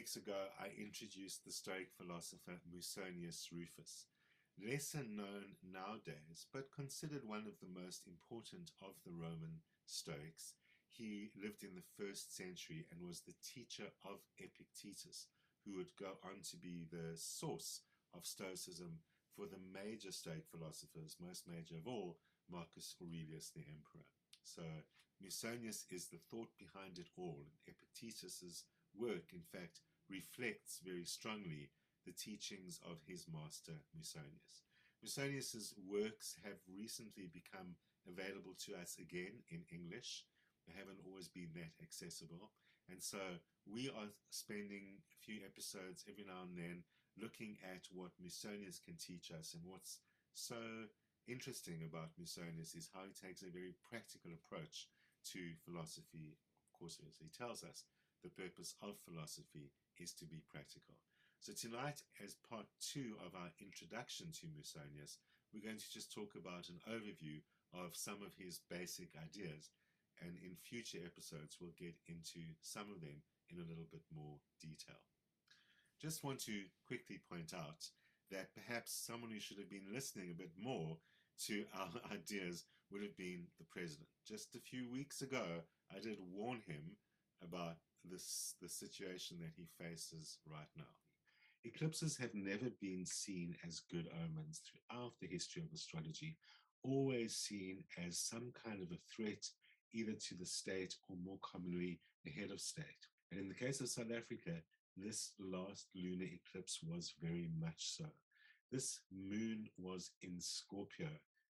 weeks ago, I introduced the Stoic philosopher Musonius Rufus, lesser known nowadays, but considered one of the most important of the Roman Stoics. He lived in the 1st century and was the teacher of Epictetus, who would go on to be the source of Stoicism for the major Stoic philosophers, most major of all, Marcus Aurelius the Emperor. So Musonius is the thought behind it all, and Epictetus's work, in fact, reflects very strongly the teachings of his master Musonius. Musonius's works have recently become available to us again in English. They haven't always been that accessible, and so we are spending a few episodes every now and then looking at what Musonius can teach us. And what's so interesting about Musonius is how he takes a very practical approach to philosophy. Of course, as he tells us, the purpose of philosophy is to be practical. So tonight, as part 2 of our introduction to Musonius, we're going to just talk about an overview of some of his basic ideas, and in future episodes we'll get into some of them in a little bit more detail. Just want to quickly point out that perhaps someone who should have been listening a bit more to our ideas would have been the president. Just a few weeks ago, I did warn him about the situation that he faces right now. Eclipses have never been seen as good omens throughout the history of astrology, always seen as some kind of a threat either to the state or more commonly the head of state. And in the case of South Africa, this last lunar eclipse was very much so. This moon was in Scorpio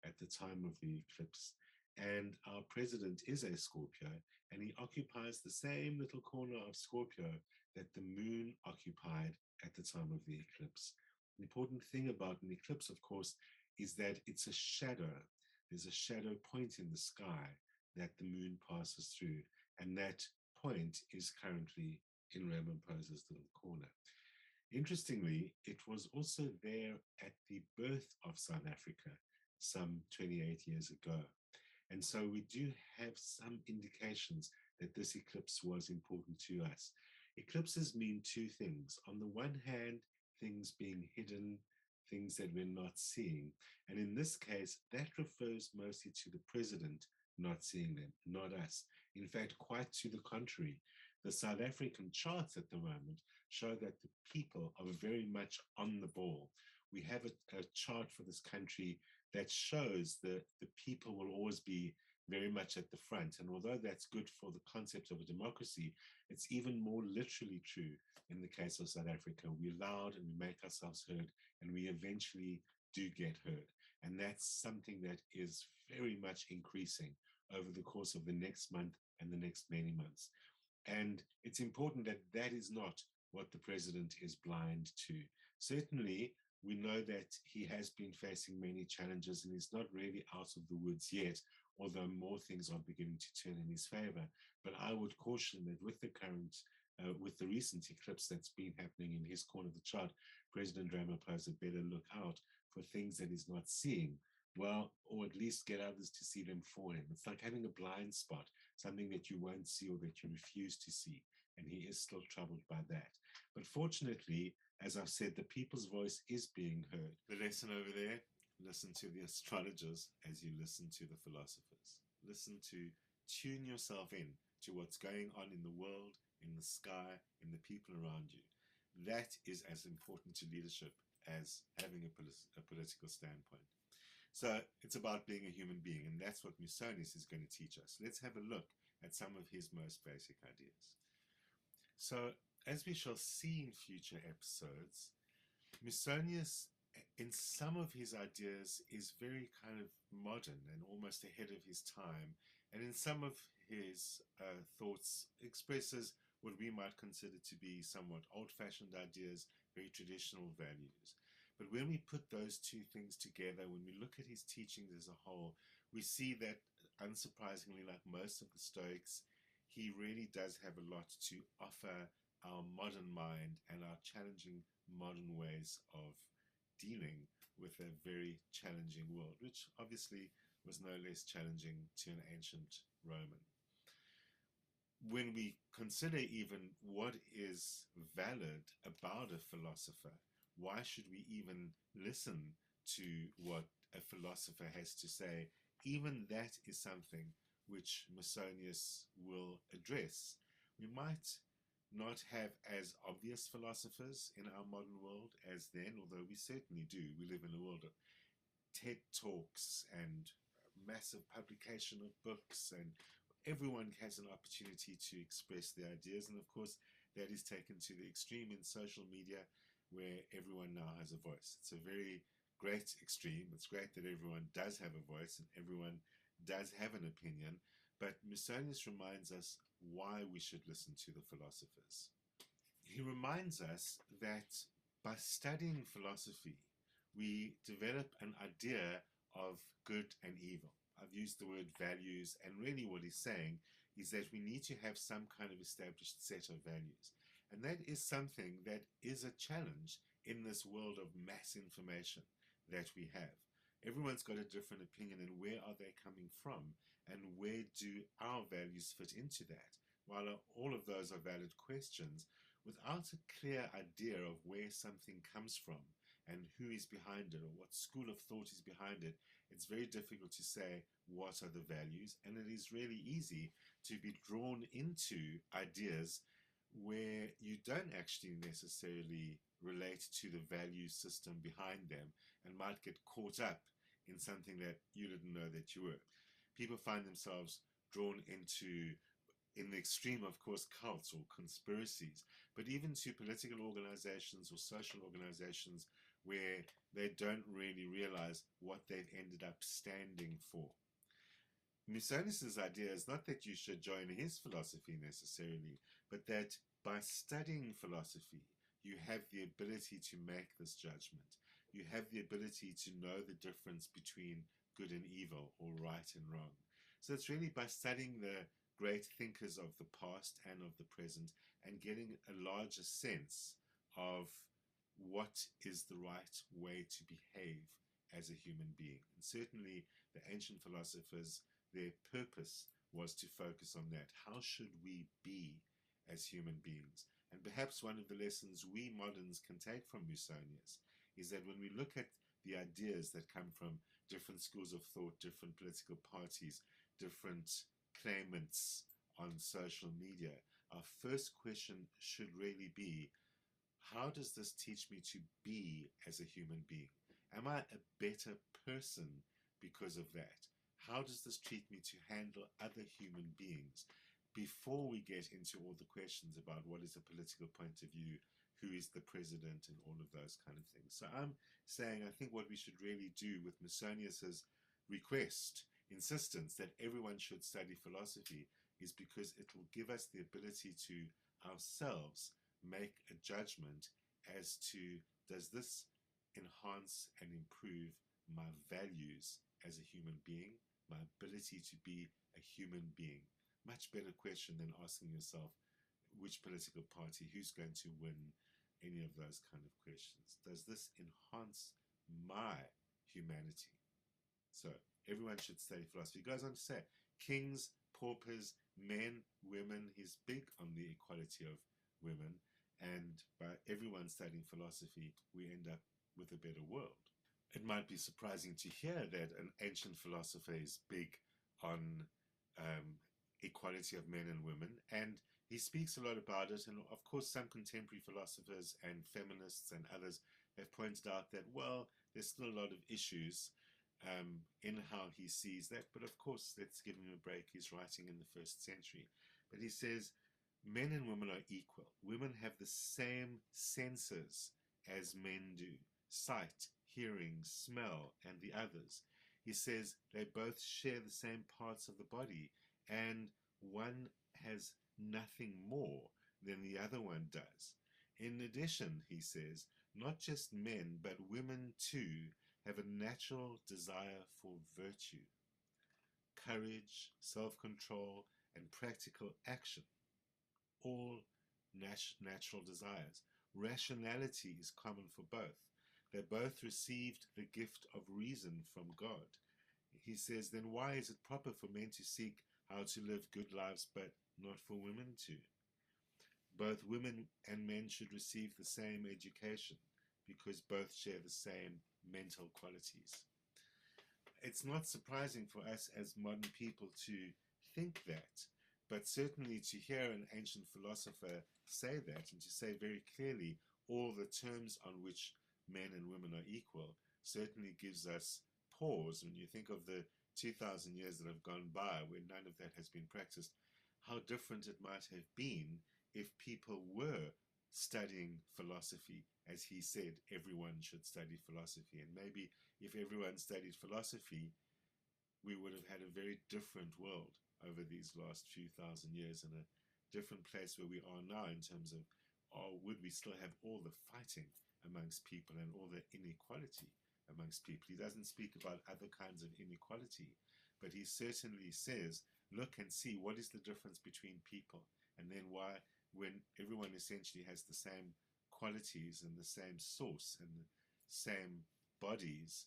at the time of the eclipse, and our president is a Scorpio, and he occupies the same little corner of Scorpio that the moon occupied at the time of the eclipse. The important thing about an eclipse, of course, is that it's a shadow. There's a shadow point in the sky that the moon passes through, and that point is currently in Raymond Pose's little corner. Interestingly, it was also there at the birth of South Africa some 28 years ago. And so we do have some indications that this eclipse was important to us. Eclipses mean two things. On the one hand, things being hidden, things that we're not seeing. And in this case, that refers mostly to the president not seeing them, not us. In fact, quite to the contrary. The South African charts at the moment show that the people are very much on the ball. We have a chart for this country that shows that the people will always be very much at the front. And although that's good for the concept of a democracy, it's even more literally true in the case of South Africa. We're loud and we make ourselves heard, and we eventually do get heard. And that's something that is very much increasing over the course of the next month and the next many months. And it's important that that is not what the president is blind to. Certainly, we know that he has been facing many challenges and he's not really out of the woods yet, although more things are beginning to turn in his favor. But I would caution that with the recent eclipse that's been happening in his corner of the chart, President Ramaphosa better look out for things that he's not seeing, well, or at least get others to see them for him. It's like having a blind spot, something that you won't see or that you refuse to see, and he is still troubled by that. But fortunately, as I've said, the people's voice is being heard. The lesson over there, listen to the astrologers as you listen to the philosophers. Listen to tune yourself in to what's going on in the world, in the sky, in the people around you. That is as important to leadership as having a political standpoint. So it's about being a human being, and that's what Musonius is going to teach us. Let's have a look at some of his most basic ideas. So, as we shall see in future episodes, Musonius, in some of his ideas, is very kind of modern and almost ahead of his time, and in some of his thoughts expresses what we might consider to be somewhat old-fashioned ideas, very traditional values. But when we put those two things together, when we look at his teachings as a whole, we see that, unsurprisingly, like most of the Stoics, he really does have a lot to offer our modern mind and our challenging modern ways of dealing with a very challenging world, which obviously was no less challenging to an ancient Roman. when we consider even what is valid about a philosopher, why should we even listen to what a philosopher has to say? Even that is something which Musonius will address. We might not have as obvious philosophers in our modern world as then, although we certainly do. We live in a world of TED Talks and massive publication of books, and everyone has an opportunity to express their ideas. And of course, that is taken to the extreme in social media, where everyone now has a voice. It's a very great extreme. It's great that everyone does have a voice and everyone does have an opinion. But Musonius reminds us why we should listen to the philosophers. He reminds us that by studying philosophy, we develop an idea of good and evil. I've used the word values, and really what he's saying is that we need to have some kind of established set of values. And that is something that is a challenge in this world of mass information that we have. Everyone's got a different opinion, and where are they coming from? And where do our values fit into that? While all of those are valid questions, without a clear idea of where something comes from and who is behind it or what school of thought is behind it, it's very difficult to say what are the values, and it is really easy to be drawn into ideas where you don't actually necessarily relate to the value system behind them and might get caught up in something that you didn't know that you were. People find themselves drawn into, in the extreme, of course, cults or conspiracies, but even to political organizations or social organizations where they don't really realize what they've ended up standing for. Musonius's idea is not that you should join his philosophy necessarily, but that by studying philosophy, you have the ability to make this judgment. You have the ability to know the difference between good and evil, or right and wrong. So it's really by studying the great thinkers of the past and of the present and getting a larger sense of what is the right way to behave as a human being. And certainly the ancient philosophers, their purpose was to focus on that. How should we be as human beings? And perhaps one of the lessons we moderns can take from Musonius is that when we look at the ideas that come from different schools of thought, different political parties, different claimants on social media, our first question should really be, how does this teach me to be as a human being? Am I a better person because of that? How does this treat me to handle other human beings? Before we get into all the questions about what is a political point of view, who is the president, and all of those kind of things. So I'm saying I think what we should really do with Musonius's request, insistence that everyone should study philosophy, is because it will give us the ability to ourselves make a judgment as to, does this enhance and improve my values as a human being, my ability to be a human being? Much better question than asking yourself which political party, who's going to win, any of those kind of questions. Does this enhance my humanity? So everyone should study philosophy. He goes on to say, kings, paupers, men, women. He's big on the equality of women. And by everyone studying philosophy, we end up with a better world. It might be surprising to hear that an ancient philosopher is big on equality of men and women, and he speaks a lot about it. And of course, some contemporary philosophers and feminists and others have pointed out that, well, there's still a lot of issues in how he sees that. But of course, let's give him a break. He's writing in the 1st century. But he says, men and women are equal. Women have the same senses as men do: sight, hearing, smell, and the others. He says they both share the same parts of the body, and one has nothing more than the other one does. In addition, he says, not just men, but women too have a natural desire for virtue, courage, self-control, and practical action. All natural desires. Rationality is common for both. They both received the gift of reason from God. He says, then why is it proper for men to seek how to live good lives, but not for women to. Both women and men should receive the same education because both share the same mental qualities. It's not surprising for us as modern people to think that, but certainly to hear an ancient philosopher say that and to say very clearly all the terms on which men and women are equal certainly gives us pause when you think of the 2,000 years that have gone by where none of that has been practiced, how different it might have been if people were studying philosophy. As he said, everyone should study philosophy. And maybe if everyone studied philosophy, we would have had a very different world over these last few thousand years and a different place where we are now in terms of, would we still have all the fighting amongst people and all the inequality amongst people? He doesn't speak about other kinds of inequality, but he certainly says, look and see what is the difference between people, and then why, when everyone essentially has the same qualities and the same source and the same bodies,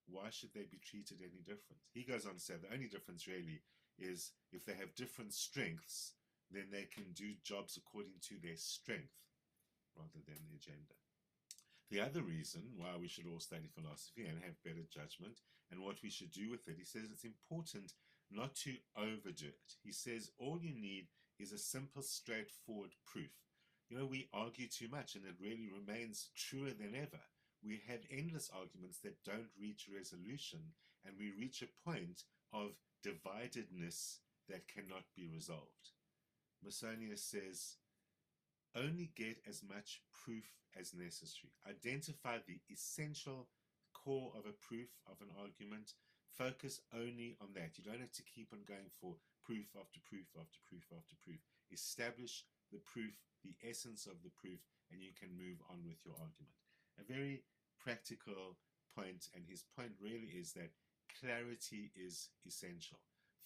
why should they be treated any different? He goes on to say the only difference really is if they have different strengths, then they can do jobs according to their strength rather than their gender. The other reason why we should all study philosophy and have better judgment and what we should do with it, he says it's important not to overdo it. He says all you need is a simple, straightforward proof. You know, we argue too much and it really remains truer than ever. We have endless arguments that don't reach resolution, and we reach a point of dividedness that cannot be resolved. Musonius says, only get as much proof as necessary. Identify the essential core of a proof of an argument. Focus only on that. You don't have to keep on going for proof after proof after proof after proof. Establish the proof, the essence of the proof, and you can move on with your argument. A very practical point, and his point really is that clarity is essential.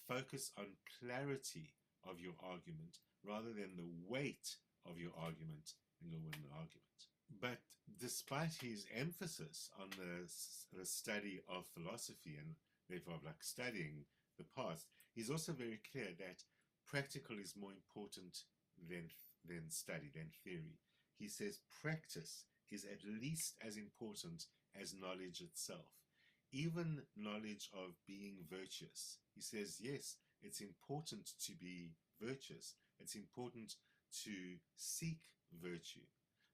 Focus on clarity of your argument rather than the weight of your argument, and you'll win the argument. But despite his emphasis on the study of philosophy and therefore like studying the past, he's also very clear that practical is more important than study, than theory. He says practice is at least as important as knowledge itself. Even knowledge of being virtuous. He says, yes, it's important to be virtuous. It's important to seek virtue.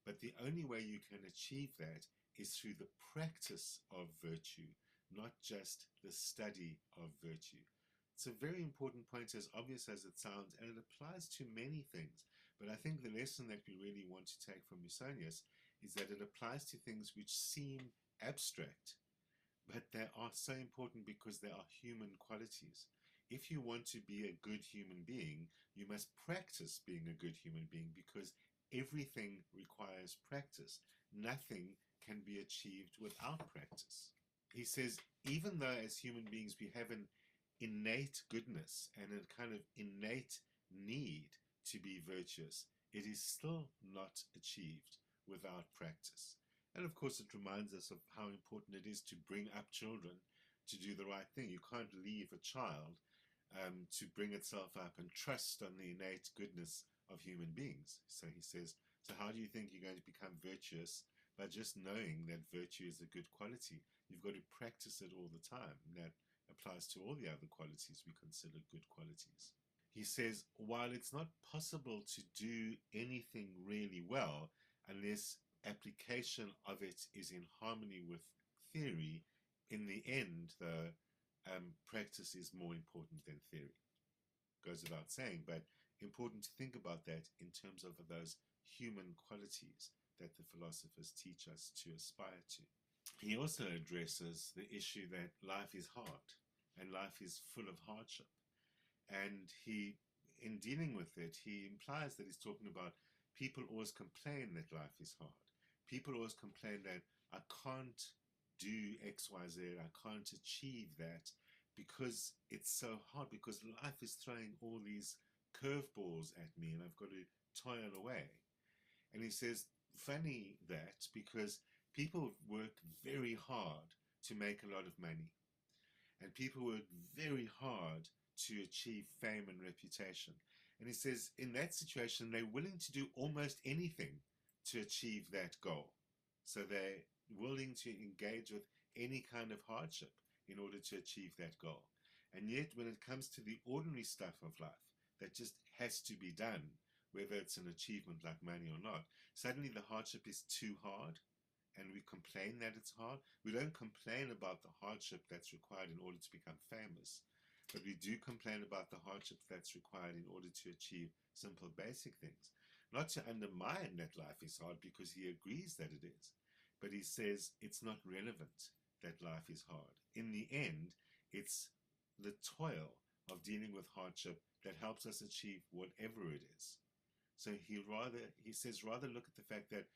But the only way you can achieve that is through the practice of virtue, not just the study of virtue. It's a very important point, as obvious as it sounds, and it applies to many things. But I think the lesson that we really want to take from Musonius is that it applies to things which seem abstract, but they are so important because they are human qualities. If you want to be a good human being, you must practice being a good human being because everything requires practice. Nothing can be achieved without practice. He says, even though as human beings we have an innate goodness and a kind of innate need to be virtuous, it is still not achieved without practice. And of course it reminds us of how important it is to bring up children to do the right thing. You can't leave a child to bring itself up and trust on the innate goodness of human beings. So he says, so how do you think you're going to become virtuous? By just knowing that virtue is a good quality. You've got to practice it all the time. And that applies to all the other qualities we consider good qualities. He says, while it's not possible to do anything really well unless application of it is in harmony with theory, in the end, though, practice is more important than theory. Goes without saying, but important to think about that in terms of those human qualities that the philosophers teach us to aspire to. He also addresses the issue that life is hard and life is full of hardship. And he, in dealing with it, he implies that he's talking about people always complain that life is hard. People always complain that I can't do X, Y, Z, I can't achieve that because it's so hard, because life is throwing all these curveballs at me and I've got to toil away. And he says, funny that, because people work very hard to make a lot of money. And people work very hard to achieve fame and reputation. And he says, in that situation, they're willing to do almost anything to achieve that goal. So they're willing to engage with any kind of hardship in order to achieve that goal. And yet, when it comes to the ordinary stuff of life that just has to be done, whether it's an achievement like money or not, suddenly the hardship is too hard, and we complain that it's hard. We don't complain about the hardship that's required in order to become famous, but we do complain about the hardship that's required in order to achieve simple basic things. Not to undermine that life is hard, because he agrees that it is, but he says it's not relevant that life is hard. In the end, it's the toil of dealing with hardship that helps us achieve whatever it is. So he says rather look at the fact that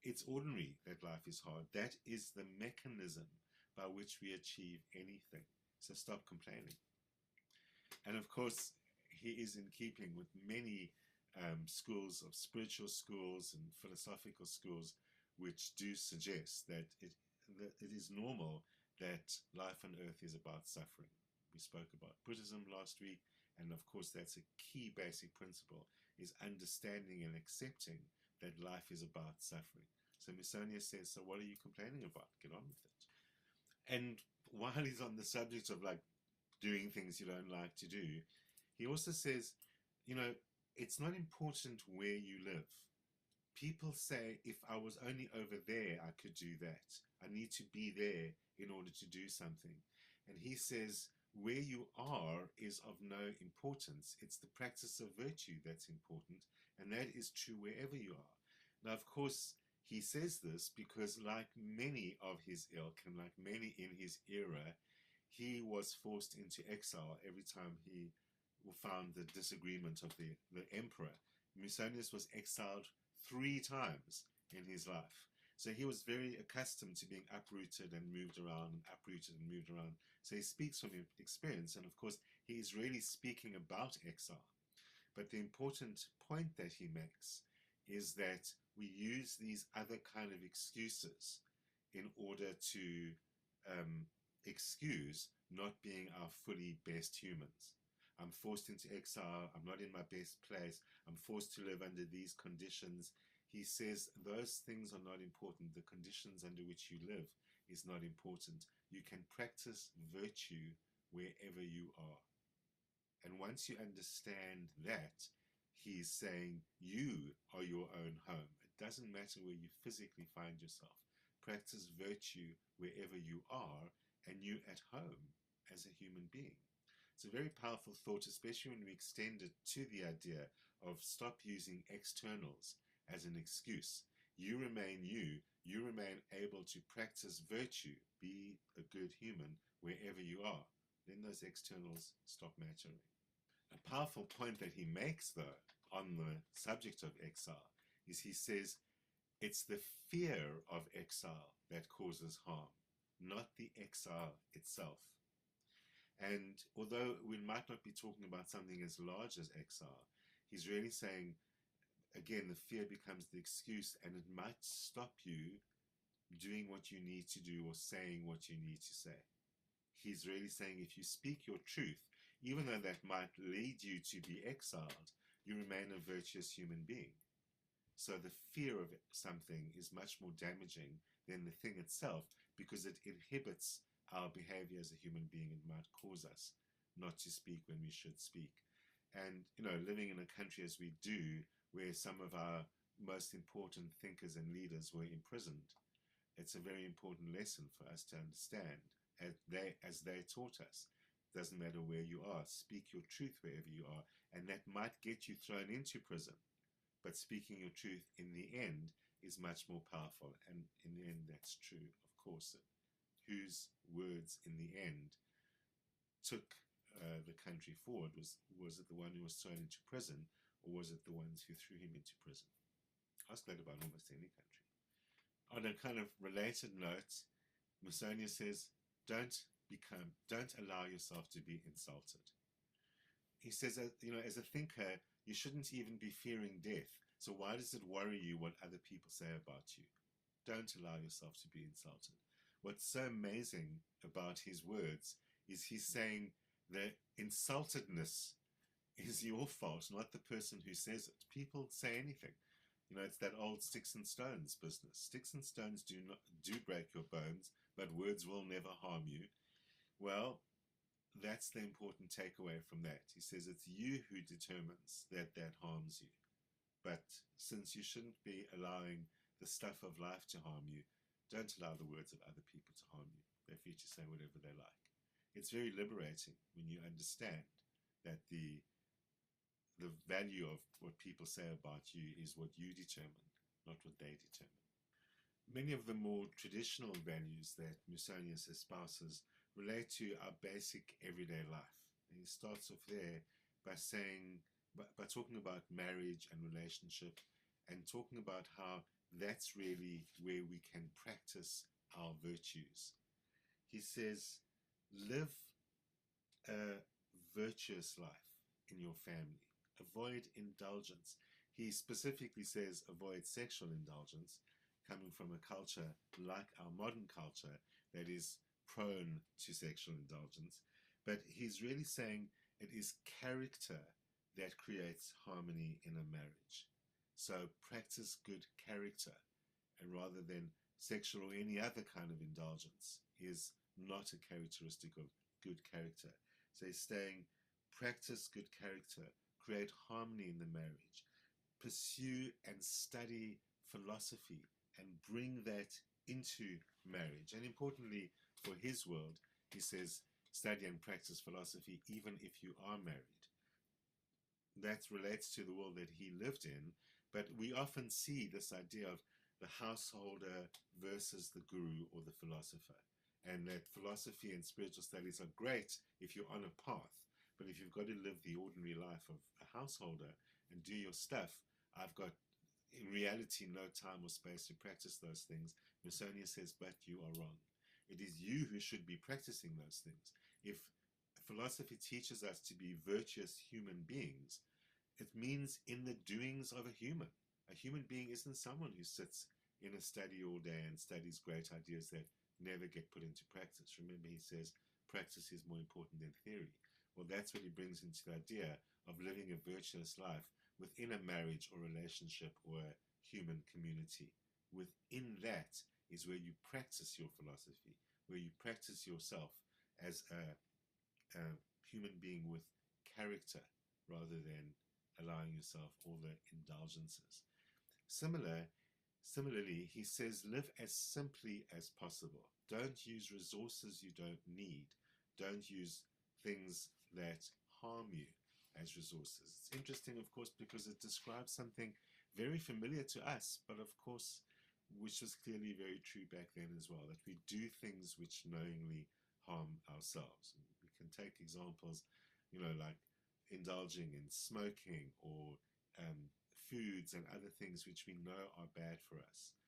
it's ordinary that life is hard. That is the mechanism by which we achieve anything. So stop complaining. And of course, he is in keeping with many schools of spiritual schools and philosophical schools which do suggest that it is normal that life on earth is about suffering. We spoke about Buddhism last week, and of course that's a key basic principle, is understanding and accepting that life is about suffering. So Musonius says, so what are you complaining about? Get on with it. And while he's on the subject of like doing things you don't like to do, he also says, it's not important where you live. People say, if I was only over there, I could do that. I need to be there in order to do something. And he says, where you are is of no importance. It's the practice of virtue that's important, and that is true wherever you are. Now, of course, he says this because, like many of his ilk and like many in his era, he was forced into exile every time he found the disagreement of the emperor. Musonius was exiled 3 times in his life. So he was very accustomed to being uprooted and moved around, and uprooted and moved around. So he speaks from experience, and of course he is really speaking about exile. But the important point that he makes is that we use these other kind of excuses in order to excuse not being our fully best humans. I'm forced into exile, I'm not in my best place, I'm forced to live under these conditions. He says those things are not important. The conditions under which you live is not important. You can practice virtue wherever you are. And once you understand that, he's saying you are your own home. It doesn't matter where you physically find yourself. Practice virtue wherever you are, and you at home as a human being. It's a very powerful thought, especially when we extend it to the idea of stop using externals as an excuse. You remain you. You remain able to practice virtue, be a good human wherever you are. Then those externals stop mattering. A powerful point that he makes, though, on the subject of exile is he says it's the fear of exile that causes harm, not the exile itself. And although we might not be talking about something as large as exile, he's really saying, again, the fear becomes the excuse, and it might stop you doing what you need to do or saying what you need to say. He's really saying if you speak your truth, even though that might lead you to be exiled, you remain a virtuous human being. So the fear of something is much more damaging than the thing itself, because it inhibits our behavior as a human being and might cause us not to speak when we should speak. And, living in a country as we do, where some of our most important thinkers and leaders were imprisoned, it's a very important lesson for us to understand, as they taught us. Doesn't matter where you are, speak your truth wherever you are, and that might get you thrown into prison. But speaking your truth in the end is much more powerful, and in the end that's true, of course. Whose words in the end took the country forward? Was it the one who was thrown into prison, or was it the ones who threw him into prison? Ask that about almost any country. On a kind of related note, Musonius says, don't allow yourself to be insulted. He says, as a thinker, you shouldn't even be fearing death. So why does it worry you what other people say about you? Don't allow yourself to be insulted. What's so amazing about his words is he's saying the insultedness is your fault, not the person who says it. People say anything. It's that old sticks and stones business. Sticks and stones do break your bones, but words will never harm you. Well, that's the important takeaway from that. He says it's you who determines that harms you. But since you shouldn't be allowing the stuff of life to harm you, don't allow the words of other people to harm you. They're free to say whatever they like. It's very liberating when you understand that the value of what people say about you is what you determine, not what they determine. Many of the more traditional values that Musonius espouses relate to our basic everyday life. And he starts off there by talking about marriage and relationship, and talking about how that's really where we can practice our virtues. He says, live a virtuous life in your family. Avoid indulgence. He specifically says avoid sexual indulgence, coming from a culture like our modern culture that is prone to sexual indulgence. But he's really saying it is character that creates harmony in a marriage. So practice good character, and rather than sexual or any other kind of indulgence is not a characteristic of good character. So he's saying practice good character, create harmony in the marriage, pursue and study philosophy and bring that into marriage. And importantly, for his world, he says study and practice philosophy even if you are married. That relates to the world that he lived in, but we often see this idea of the householder versus the guru or the philosopher, and that philosophy and spiritual studies are great if you're on a path, but if you've got to live the ordinary life of a householder and do your stuff, I've got in reality no time or space to practice those things. Musonius says, but you are wrong. It is you who should be practicing those things. If philosophy teaches us to be virtuous human beings, it means in the doings of a human. A human being isn't someone who sits in a study all day and studies great ideas that never get put into practice. Remember, he says practice is more important than theory. Well, that's what he brings into the idea of living a virtuous life within a marriage or relationship or a human community. Within that is where you practice your philosophy, where you practice yourself as a human being with character rather than allowing yourself all the indulgences. Similarly, he says, live as simply as possible. Don't use resources you don't need. Don't use things that harm you as resources. It's interesting, of course, because it describes something very familiar to us, but of course, which was clearly very true back then as well, that we do things which knowingly harm ourselves. And we can take examples, like indulging in smoking or foods and other things which we know are bad for us.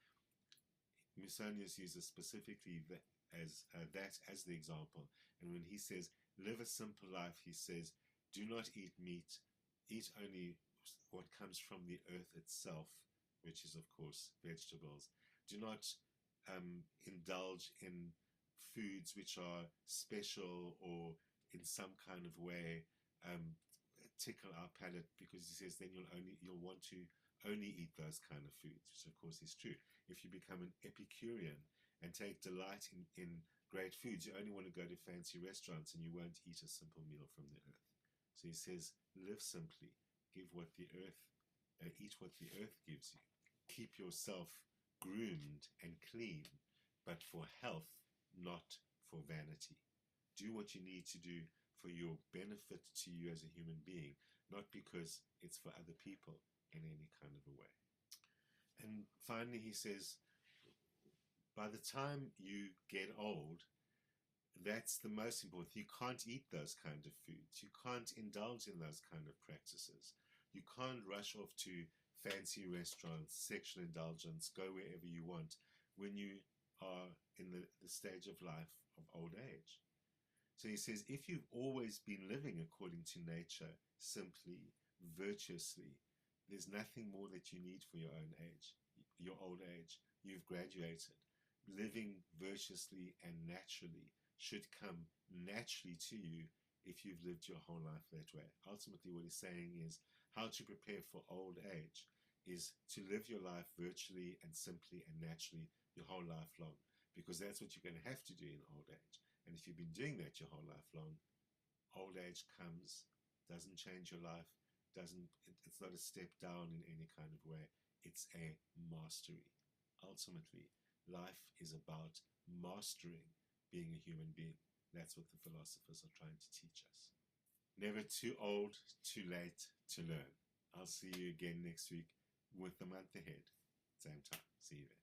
Musonius uses specifically that as the example. And when he says, live a simple life, he says, do not eat meat, eat only what comes from the earth itself, which is, of course, vegetables. Do not indulge in foods which are special or in some kind of way tickle our palate, because he says then you'll want to only eat those kind of foods, which of course is true. If you become an Epicurean and take delight in great foods, you only want to go to fancy restaurants and you won't eat a simple meal from the earth. So he says, live simply, eat what the earth gives you. Keep yourself groomed and clean, but for health, not for vanity. Do what you need to do for your benefit to you as a human being, not because it's for other people in any kind of a way. And finally, he says, by the time you get old, that's the most important. You can't eat those kind of foods. You can't indulge in those kind of practices. You can't rush off to fancy restaurants, sexual indulgence, go wherever you want when you are in the stage of life of old age. So he says, if you've always been living according to nature, simply, virtuously, there's nothing more that you need for your own age, your old age. You've graduated. Living virtuously and naturally should come naturally to you if you've lived your whole life that way. Ultimately, what he's saying is how to prepare for old age is to live your life virtually and simply and naturally your whole life long, because that's what you're going to have to do in old age. And if you've been doing that your whole life long, old age comes, doesn't change your life, it's not a step down in any kind of way. It's a mastery. Ultimately, life is about mastering being a human being. That's what the philosophers are trying to teach us. Never too old, too late to learn. I'll see you again next week with the month ahead. Same time. See you then.